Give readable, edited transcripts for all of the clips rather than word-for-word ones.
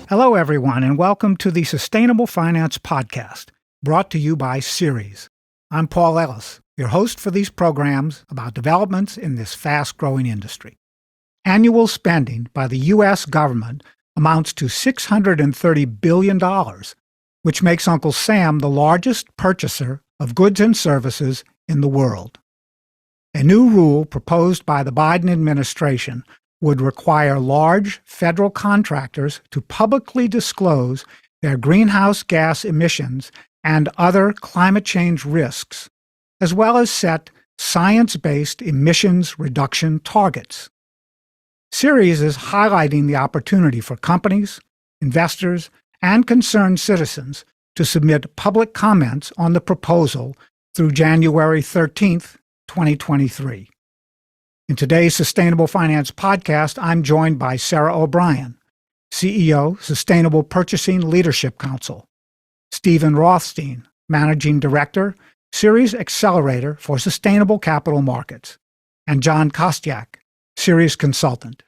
Hello, everyone, and welcome to the Sustainable Finance Podcast, brought to you by Ceres. I'm Paul Ellis, your host for these programs about developments in this fast-growing industry. Annual spending by the U.S. government amounts to $630 billion, which makes Uncle Sam the largest purchaser of goods and services in the world. A new rule proposed by the Biden administration would require large federal contractors to publicly disclose their greenhouse gas emissions and other climate change risks, as well as set science-based emissions reduction targets. Ceres is highlighting the opportunity for companies, investors, and concerned citizens to submit public comments on the proposal through January 13th, 2023. In today's Sustainable Finance Podcast, I'm joined by Sarah O'Brien, CEO, Sustainable Purchasing Leadership Council, Stephen Rothstein, Managing Director, Ceres Accelerator for Sustainable Capital Markets, and John Kostyack, Ceres Consultant.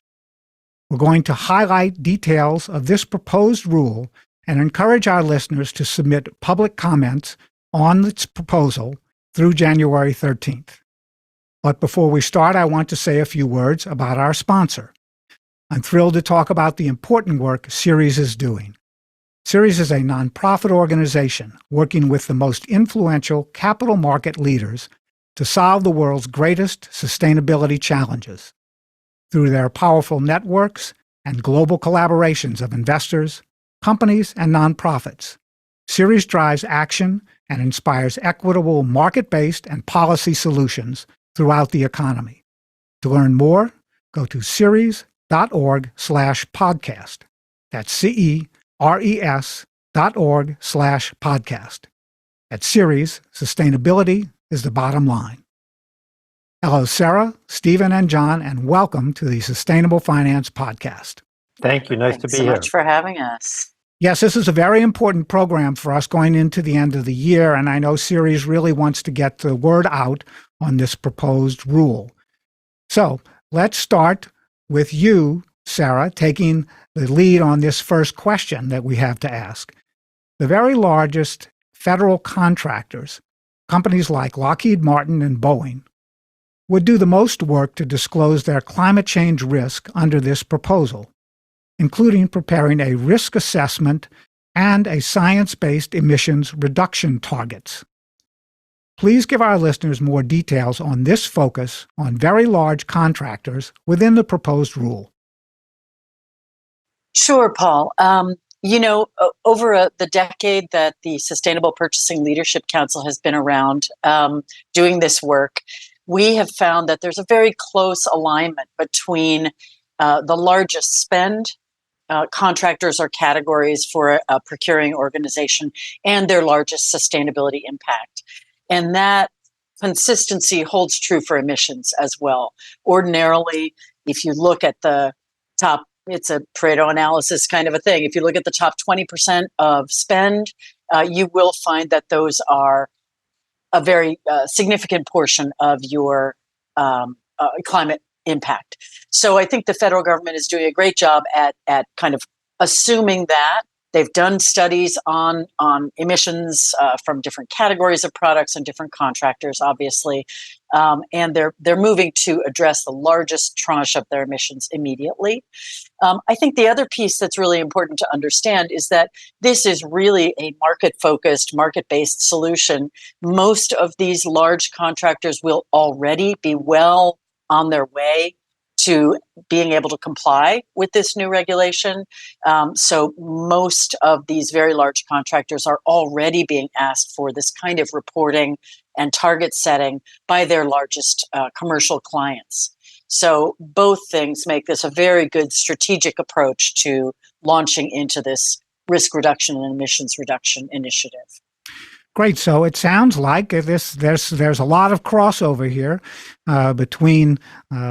We're going to highlight details of this proposed rule and encourage our listeners to submit public comments on this proposal through January 13th. But before we start, I want to say a few words about our sponsor. I'm thrilled to talk about the important work Ceres is doing. Ceres is a nonprofit organization working with the most influential capital market leaders to solve the world's greatest sustainability challenges. Through their powerful networks and global collaborations of investors, companies, and nonprofits, Ceres drives action and inspires equitable market-based and policy solutions throughout the economy. To learn more, go to ceres.org/podcast. That's CERES.org/podcast. At Ceres, sustainability is the bottom line. Hello, Sarah, Stephen, and John, and welcome to the Sustainable Finance Podcast. Thank you. Nice to be here. Thanks so much for having us. Yes, this is a very important program for us going into the end of the year, and I know Ceres really wants to get the word out on this proposed rule. So let's start with you, Sarah, taking the lead on this first question that we have to ask. The very largest federal contractors, companies like Lockheed Martin and Boeing, would do the most work to disclose their climate change risk under this proposal, including preparing a risk assessment and a science-based emissions reduction targets. Please give our listeners more details on this focus on very large contractors within the proposed rule. Sure, Paul. Over the decade that the Sustainable Purchasing Leadership Council has been around doing this work, we have found that there's a very close alignment between the largest spend contractors or categories for a procuring organization and their largest sustainability impact. And that consistency holds true for emissions as well. Ordinarily, if you look at the top, it's a Pareto analysis kind of a thing. If you look at the top 20% of spend, you will find that those are a very significant portion of your climate impact. So I think the federal government is doing a great job at kind of assuming that. They've done studies on emissions from different categories of products and different contractors, obviously, and they're moving to address the largest tranche of their emissions immediately. I think the other piece that's really important to understand is that this is really a market-focused, market-based solution. Most of these large contractors will already be well on their way to being able to comply with this new regulation. So most of these very large contractors are already being asked for this kind of reporting and target setting by their largest commercial clients. So both things make this a very good strategic approach to launching into this risk reduction and emissions reduction initiative. Great. So it sounds like there's a lot of crossover here between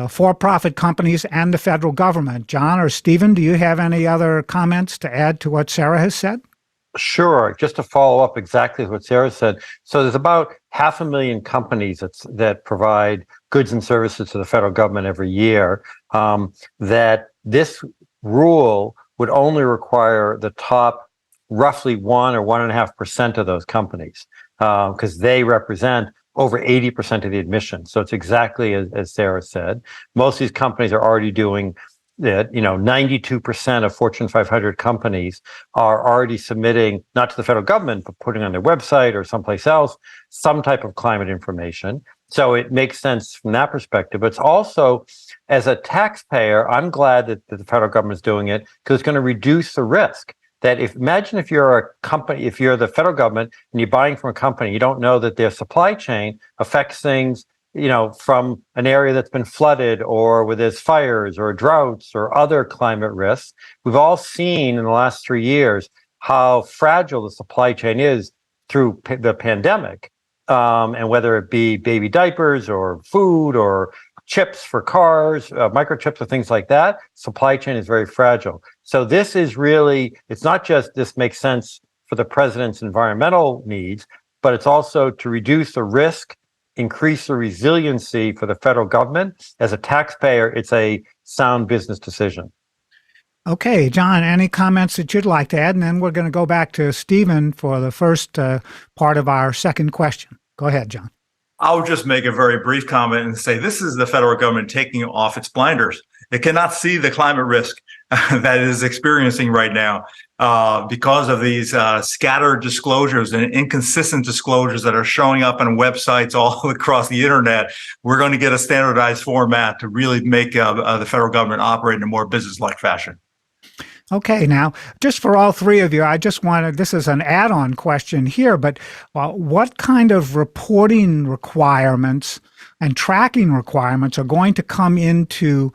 for-profit companies and the federal government. John or Stephen, do you have any other comments to add to what Sarah has said? Sure. Just to follow up exactly what Sarah said. So there's about 500,000 companies that provide goods and services to the federal government every year. That this rule would only require the top roughly 1 or 1.5% of those companies, because they represent over 80% of the admissions. So it's exactly as Sarah said. Most of these companies are already doing that. 92% of Fortune 500 companies are already submitting, not to the federal government, but putting on their website or someplace else, some type of climate information. So it makes sense from that perspective. But it's also, as a taxpayer, I'm glad that the federal government is doing it, because it's going to reduce the risk. That imagine if you're a company, if you're the federal government and you're buying from a company, you don't know that their supply chain affects things, from an area that's been flooded, or where there's fires or droughts or other climate risks. We've all seen in the last 3 years how fragile the supply chain is through the pandemic, and whether it be baby diapers or food or chips for cars, microchips or things like that, supply chain is very fragile. So this is really, it's not just this makes sense for the president's environmental needs, but it's also to reduce the risk, increase the resiliency for the federal government. As a taxpayer, it's a sound business decision. Okay, John, any comments that you'd like to add? And then we're going to go back to Stephen for the first part of our second question. Go ahead, John. I'll just make a very brief comment and say this is the federal government taking off its blinders. It cannot see the climate risk that it is experiencing right now because of these scattered disclosures and inconsistent disclosures that are showing up on websites all across the internet. We're going to get a standardized format to really make the federal government operate in a more business-like fashion. Okay, now, just for all three of you, I just wanted, this is an add-on question here, but what kind of reporting requirements and tracking requirements are going to come into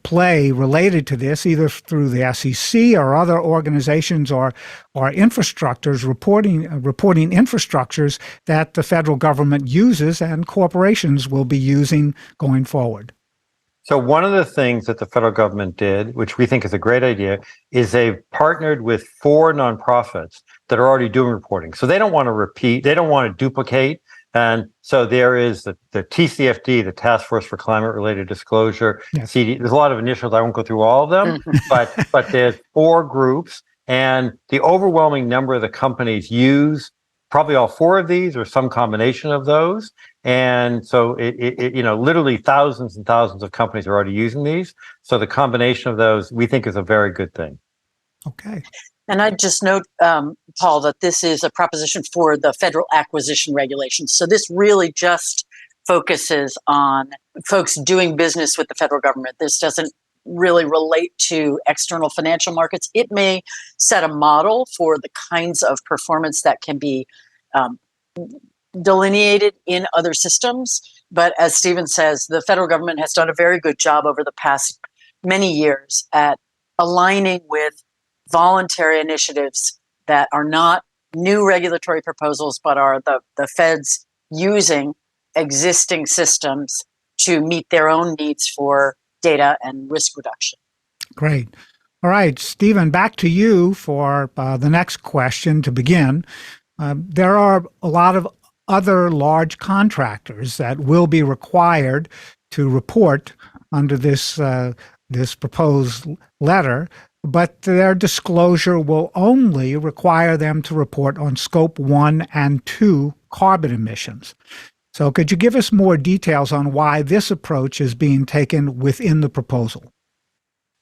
play related to this, either through the SEC or other organizations or infrastructures, reporting infrastructures that the federal government uses and corporations will be using going forward? So one of the things that the federal government did, which we think is a great idea, is they've partnered with 4 nonprofits that are already doing reporting. So they don't want to repeat, they don't want to duplicate. And so there is the TCFD, the Task Force for Climate Related Disclosure. Yes. CD. There's a lot of initials. I won't go through all of them, but there's 4 groups, and the overwhelming number of the companies use probably all 4 of these or some combination of those. And so it literally thousands and thousands of companies are already using these. So the combination of those we think is a very good thing. Okay. And I'd just note, Paul, that this is a proposition for the federal acquisition regulations. So this really just focuses on folks doing business with the federal government. This doesn't really relate to external financial markets. It may set a model for the kinds of performance that can be delineated in other systems. But as Stephen says, the federal government has done a very good job over the past many years at aligning with voluntary initiatives that are not new regulatory proposals, but are the feds using existing systems to meet their own needs for data and risk reduction. Great. All right, Stephen, back to you for the next question to begin. There are a lot of other large contractors that will be required to report under this proposed letter, but their disclosure will only require them to report on Scope 1 and 2 carbon emissions. So could you give us more details on why this approach is being taken within the proposal?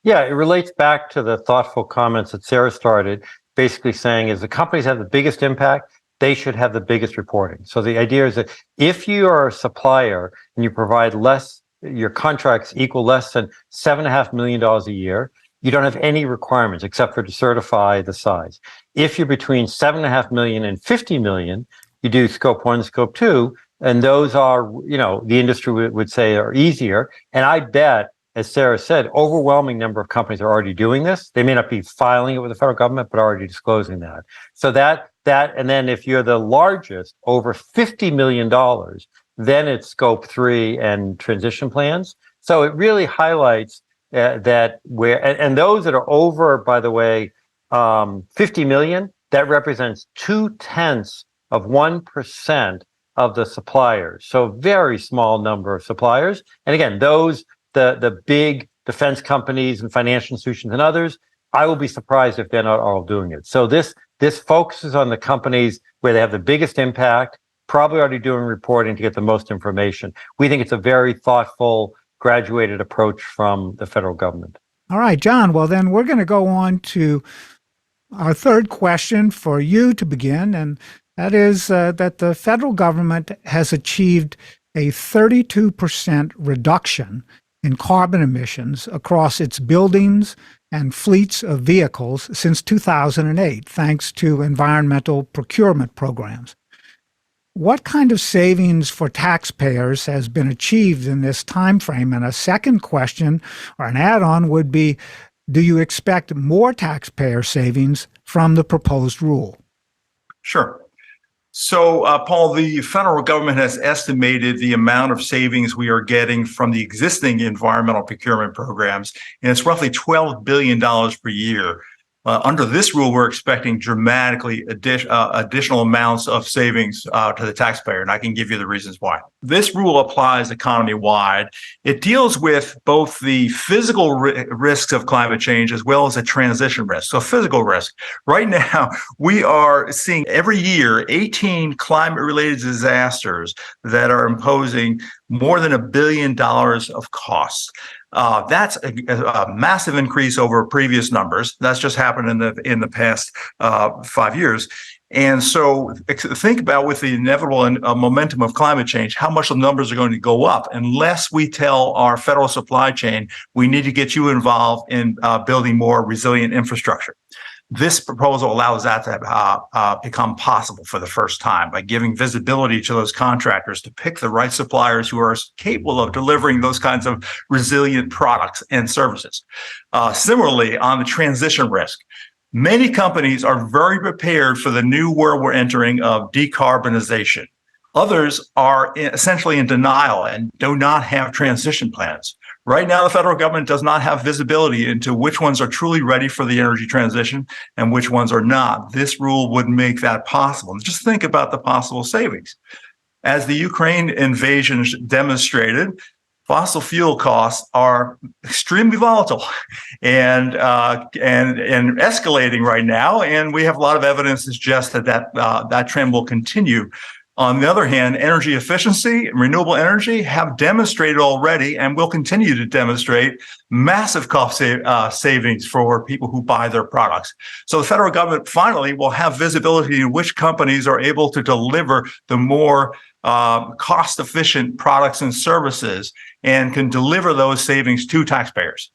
Yeah, it relates back to the thoughtful comments that Sarah started, basically saying is the companies have the biggest impact, they should have the biggest reporting. So the idea is that if you are a supplier and you provide less, your contracts equal less than $7.5 million a year, you don't have any requirements except for to certify the size. If you're between $7.5 million and $50 million, you do Scope 1, Scope 2, and those are, the industry would say are easier. And I bet, as Sarah said, overwhelming number of companies are already doing this. They may not be filing it with the federal government, but already disclosing that. So that, and then if you're the largest, over $50 million, then it's Scope 3 and transition plans. So it really highlights that where, and those that are over, by the way, 50 million, that represents 0.2% of the suppliers. So very small number of suppliers. And again, those, the big defense companies and financial institutions and others, I will be surprised if they're not all doing it. So this focuses on the companies where they have the biggest impact, probably already doing reporting to get the most information. We think it's a very thoughtful, graduated approach from the federal government. All right, John. Well, then we're going to go on to our third question for you to begin, and that is that the federal government has achieved a 32% reduction in carbon emissions across its buildings and fleets of vehicles since 2008, thanks to environmental procurement programs. What kind of savings for taxpayers has been achieved in this time frame? And a second question, or an add-on, would be, do you expect more taxpayer savings from the proposed rule? Sure. So, Paul, the federal government has estimated the amount of savings we are getting from the existing environmental procurement programs, and it's roughly $12 billion per year. Under this rule, we're expecting dramatically additional amounts of savings to the taxpayer, and I can give you the reasons why. This rule applies economy-wide. It deals with both the physical risks of climate change as well as the transition risk. So physical risk. Right now, we are seeing every year 18 climate-related disasters that are imposing more than $1 billion of costs. That's a massive increase over previous numbers. That's just happened in the past 5 years. And so think about, with the inevitable momentum of climate change, how much the numbers are going to go up unless we tell our federal supply chain, we need to get you involved in building more resilient infrastructure. This proposal allows that to become possible for the first time by giving visibility to those contractors to pick the right suppliers who are capable of delivering those kinds of resilient products and services. Similarly, on the transition risk, many companies are very prepared for the new world we're entering of decarbonization. Others are essentially in denial and do not have transition plans. Right now, the federal government does not have visibility into which ones are truly ready for the energy transition and which ones are not. This rule would make that possible. Just think about the possible savings. As the Ukraine invasion demonstrated, fossil fuel costs are extremely volatile and escalating right now, and we have a lot of evidence to suggest that trend will continue. On the other hand, energy efficiency and renewable energy have demonstrated already and will continue to demonstrate massive cost savings for people who buy their products. So the federal government finally will have visibility in which companies are able to deliver the more cost-efficient products and services and can deliver those savings to taxpayers.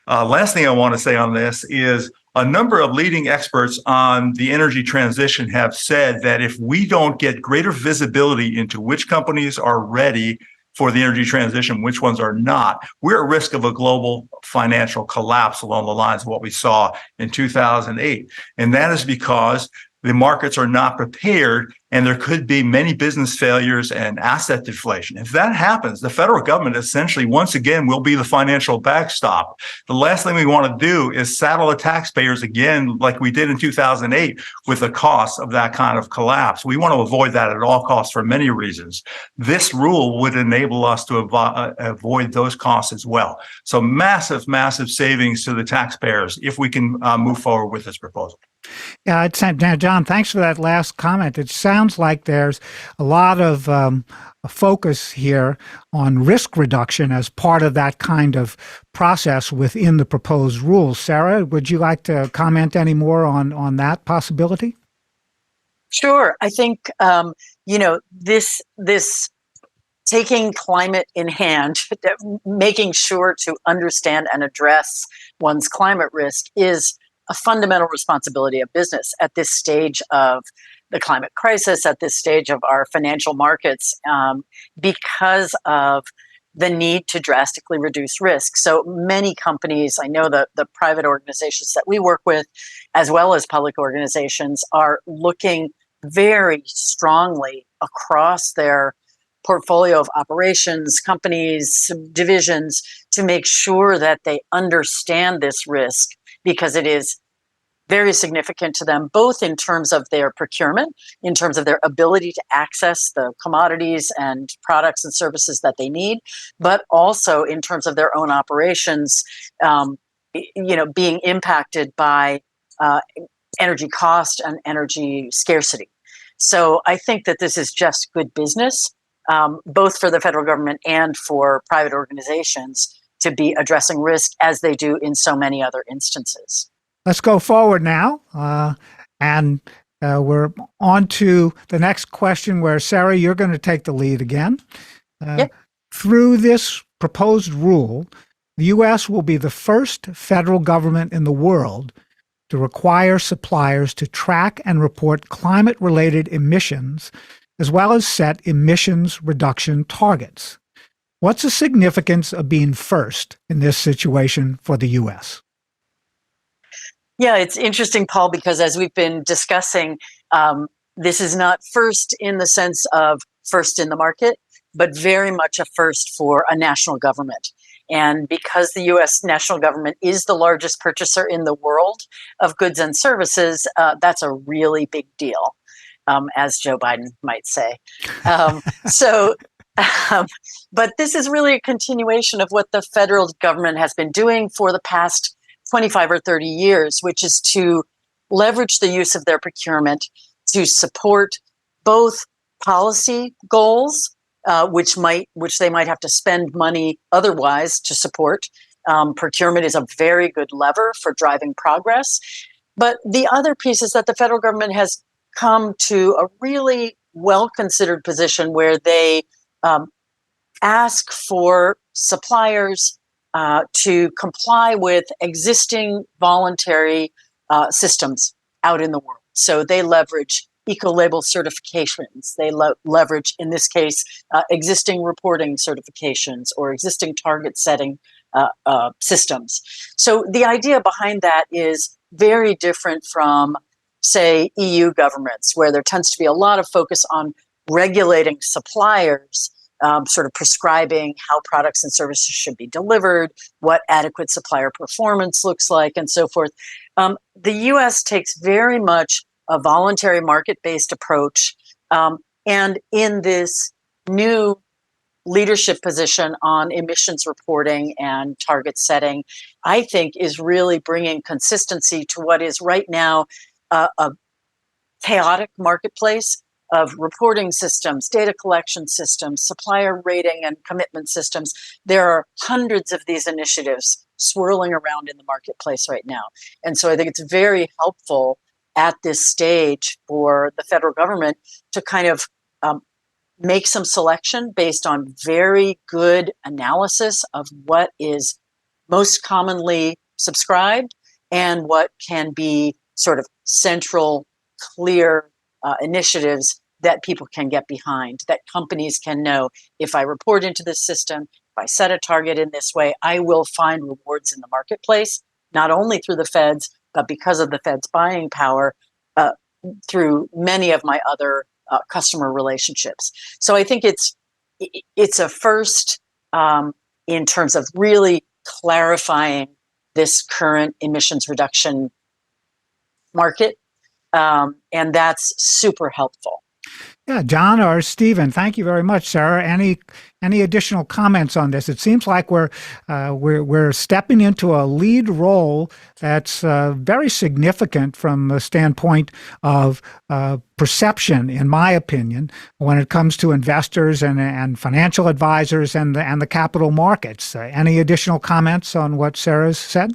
Last thing I want to say on this is a number of leading experts on the energy transition have said that if we don't get greater visibility into which companies are ready for the energy transition, which ones are not, we're at risk of a global financial collapse along the lines of what we saw in 2008. And that is because the markets are not prepared, and there could be many business failures and asset deflation. If that happens, the federal government essentially, once again, will be the financial backstop. The last thing we want to do is saddle the taxpayers again, like we did in 2008, with the cost of that kind of collapse. We want to avoid that at all costs for many reasons. This rule would enable us to avoid those costs as well. So massive, massive savings to the taxpayers if we can move forward with this proposal. Yeah, now, John, thanks for that last comment. It sounds like there's a lot of a focus here on risk reduction as part of that kind of process within the proposed rules. Sarah, would you like to comment any more on that possibility? Sure. I think, this taking climate in hand, making sure to understand and address one's climate risk is a fundamental responsibility of business at this stage of the climate crisis, at this stage of our financial markets, because of the need to drastically reduce risk. So many companies, I know that the private organizations that we work with, as well as public organizations, are looking very strongly across their portfolio of operations, companies, divisions, to make sure that they understand this risk, because it is very significant to them, both in terms of their procurement, in terms of their ability to access the commodities and products and services that they need, but also in terms of their own operations, being impacted by energy cost and energy scarcity. So I think that this is just good business, both for the federal government and for private organizations to be addressing risk as they do in so many other instances. Let's go forward now. And we're on to the next question where, Sarah, you're going to take the lead again. Yep. Through this proposed rule, the U.S. will be the first federal government in the world to require suppliers to track and report climate-related emissions, as well as set emissions reduction targets. What's the significance of being first in this situation for the U.S.? Yeah, it's interesting, Paul, because as we've been discussing, this is not first in the sense of first in the market, but very much a first for a national government. And because the U.S. national government is the largest purchaser in the world of goods and services, that's a really big deal, as Joe Biden might say. But this is really a continuation of what the federal government has been doing for the past 25 or 30 years, which is to leverage the use of their procurement to support both policy goals, which they might have to spend money otherwise to support. Procurement is a very good lever for driving progress. But the other piece is that the federal government has come to a really well-considered position where they ask for suppliers to comply with existing voluntary systems out in the world. So they leverage eco-label certifications. They leverage, in this case, existing reporting certifications or existing target setting systems. So the idea behind that is very different from, say, EU governments, where there tends to be a lot of focus on regulating suppliers, sort of prescribing how products and services should be delivered, what adequate supplier performance looks like, and so forth. The U.S. takes very much a voluntary market-based approach. And in this new leadership position on emissions reporting and target setting, I think is really bringing consistency to what is right now a chaotic marketplace of reporting systems, data collection systems, supplier rating and commitment systems. There are hundreds of these initiatives swirling around in the marketplace right now. And so I think it's very helpful at this stage for the federal government to kind of make some selection based on very good analysis of what is most commonly subscribed and what can be sort of central, clear initiatives that people can get behind, that companies can know, if I report into this system, if I set a target in this way, I will find rewards in the marketplace, not only through the feds, but because of the Fed's buying power, through many of my other customer relationships. So I think it's a first in terms of really clarifying this current emissions reduction market, and that's super helpful. Yeah, John or Stephen, thank you very much, Sarah. Any additional comments on this? It seems like we're stepping into a lead role that's very significant from the standpoint of perception, in my opinion, when it comes to investors and financial advisors and the capital markets. Any additional comments on what Sarah's said?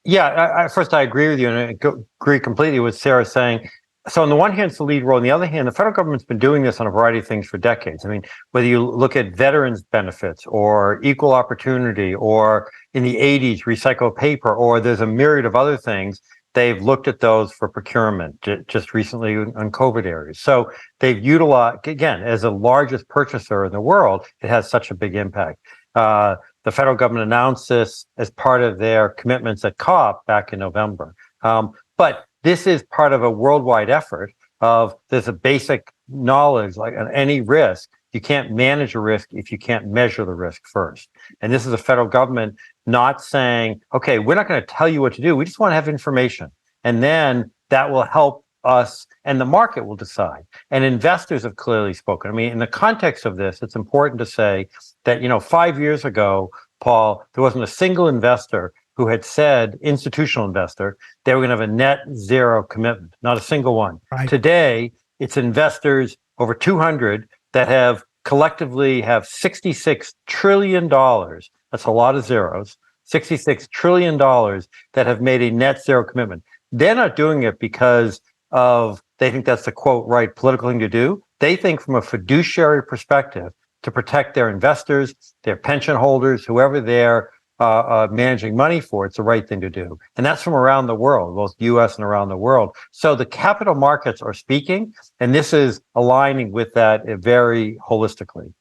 Yeah, first I agree with you, and I agree completely with Sarah saying. So on the one hand, it's the lead role. On the other hand, the federal government's been doing this on a variety of things for decades. I mean, whether you look at veterans benefits or equal opportunity, or in the 80s, recycle paper, or there's a myriad of other things, they've looked at those for procurement just recently on COVID areas. So they've utilized, again, as the largest purchaser in the world, it has such a big impact. The federal government announced this as part of their commitments at COP back in November. But this is part of a worldwide effort of there's a basic knowledge, like on any risk, you can't manage a risk if you can't measure the risk first. And this is the federal government not saying, okay, we're not going to tell you what to do. We just want to have information. And then that will help us and the market will decide. And investors have clearly spoken. I mean, in the context of this, it's important to say that, 5 years ago, Paul, there wasn't a single investor who had said, institutional investor, they were going to have a net zero commitment, not a single one. Right. Today, it's investors over 200 that have collectively have $66 trillion. That's a lot of zeros. $66 trillion that have made a net zero commitment. They're not doing it because they think that's the quote right political thing to do. They think from a fiduciary perspective to protect their investors, their pension holders, whoever they're managing money for, it's the right thing to do. And that's from around the world, both US and around the world. So the capital markets are speaking, and this is aligning with that very holistically.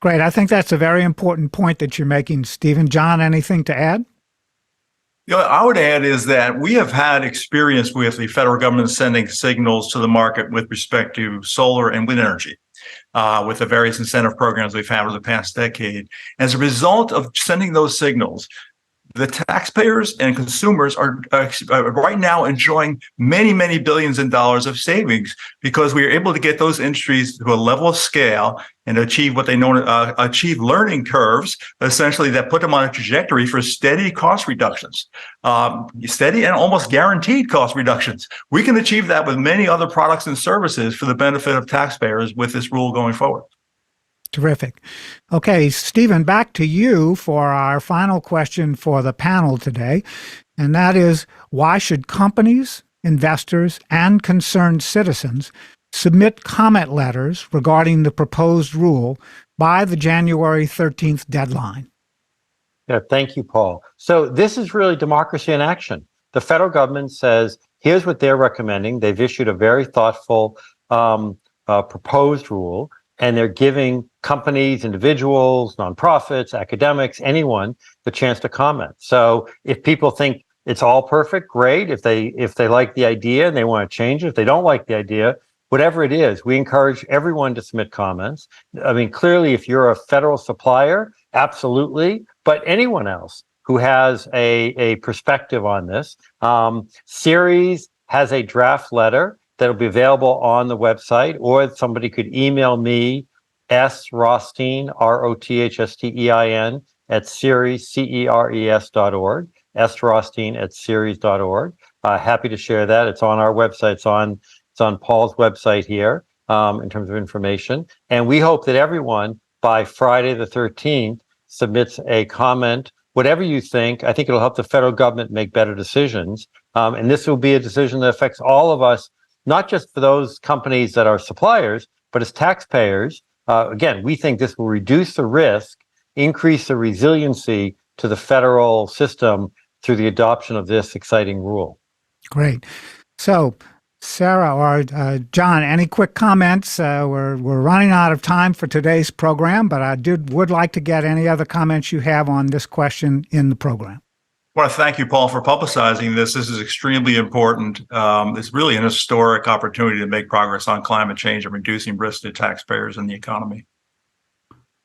Great. I think that's a very important point that you're making, Stephen. John, anything to add? I would add is that we have had experience with the federal government sending signals to the market with respect to solar and wind energy, with the various incentive programs we've had over the past decade. As a result of sending those signals, the taxpayers and consumers are right now enjoying many, many billions in dollars of savings because we are able to get those industries to a level of scale and achieve what they know, achieve learning curves, essentially that put them on a trajectory for steady cost reductions, steady and almost guaranteed cost reductions. We can achieve that with many other products and services for the benefit of taxpayers with this rule going forward. Terrific. Okay, Stephen, back to you for our final question for the panel today. And that is, why should companies, investors, and concerned citizens submit comment letters regarding the proposed rule by the January 13th deadline? Yeah, thank you, Paul. So this is really democracy in action. The federal government says, here's what they're recommending. They've issued a very thoughtful proposed rule, and they're giving companies, individuals, nonprofits, academics, anyone the chance to comment. So if people think it's all perfect, great. If they like the idea and they want to change it, if they don't like the idea, whatever it is, we encourage everyone to submit comments. I mean, clearly, if you're a federal supplier, absolutely, but anyone else who has a perspective on this, Ceres has a draft letter that'll be available on the website, or somebody could email me, Rothstein, Rothstein, at Ceres, Ceres.org, Rothstein at Ceres.org. Happy to share that. It's on our website. It's on Paul's website here in terms of information. And we hope that everyone by Friday the 13th submits a comment, whatever you think. I think it'll help the federal government make better decisions. And this will be a decision that affects all of us, not just for those companies that are suppliers, but as taxpayers. Again, we think this will reduce the risk, increase the resiliency to the federal system through the adoption of this exciting rule. Great. So, Sarah or John, any quick comments? We're running out of time for today's program, but I would like to get any other comments you have on this question in the program. I want to thank you, Paul, for publicizing this. This is extremely important. It's really an historic opportunity to make progress on climate change and reducing risk to taxpayers and the economy.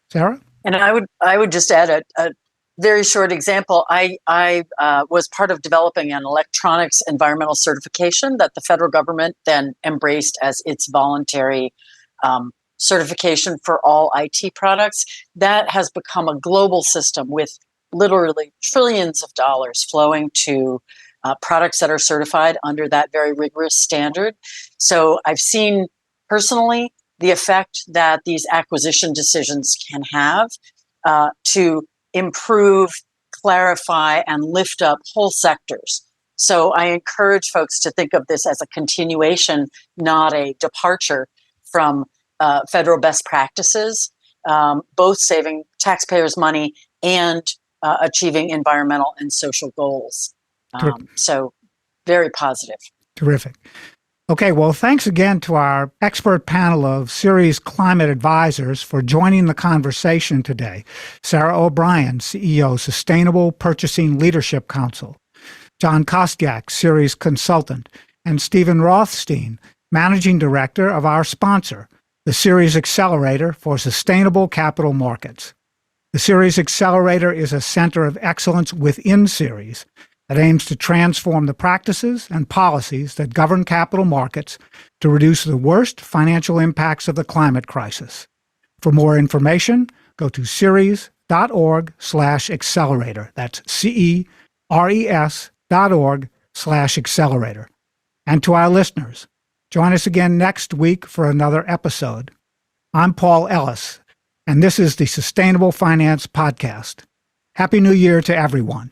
Sarah? And I would just add a very short example. I was part of developing an electronics environmental certification that the federal government then embraced as its voluntary certification for all IT products. That has become a global system with literally trillions of dollars flowing to products that are certified under that very rigorous standard. So I've seen personally the effect that these acquisition decisions can have to improve, clarify, and lift up whole sectors. So I encourage folks to think of this as a continuation, not a departure from federal best practices, both saving taxpayers money and achieving environmental and social goals. So very positive. Terrific. Okay, well, thanks again to our expert panel of Ceres climate advisors for joining the conversation today. Sarah O'Brien, CEO, Sustainable Purchasing Leadership Council, John Kostyack, Ceres Consultant, and Stephen Rothstein, Managing Director of our sponsor, the Ceres Accelerator for Sustainable Capital Markets. The Ceres Accelerator is a center of excellence within Ceres that aims to transform the practices and policies that govern capital markets to reduce the worst financial impacts of the climate crisis. For more information, go to ceres.org/accelerator. That's res.org/accelerator. And to our listeners, join us again next week for another episode. I'm Paul Ellis, and this is the Sustainable Finance Podcast. Happy New Year to everyone.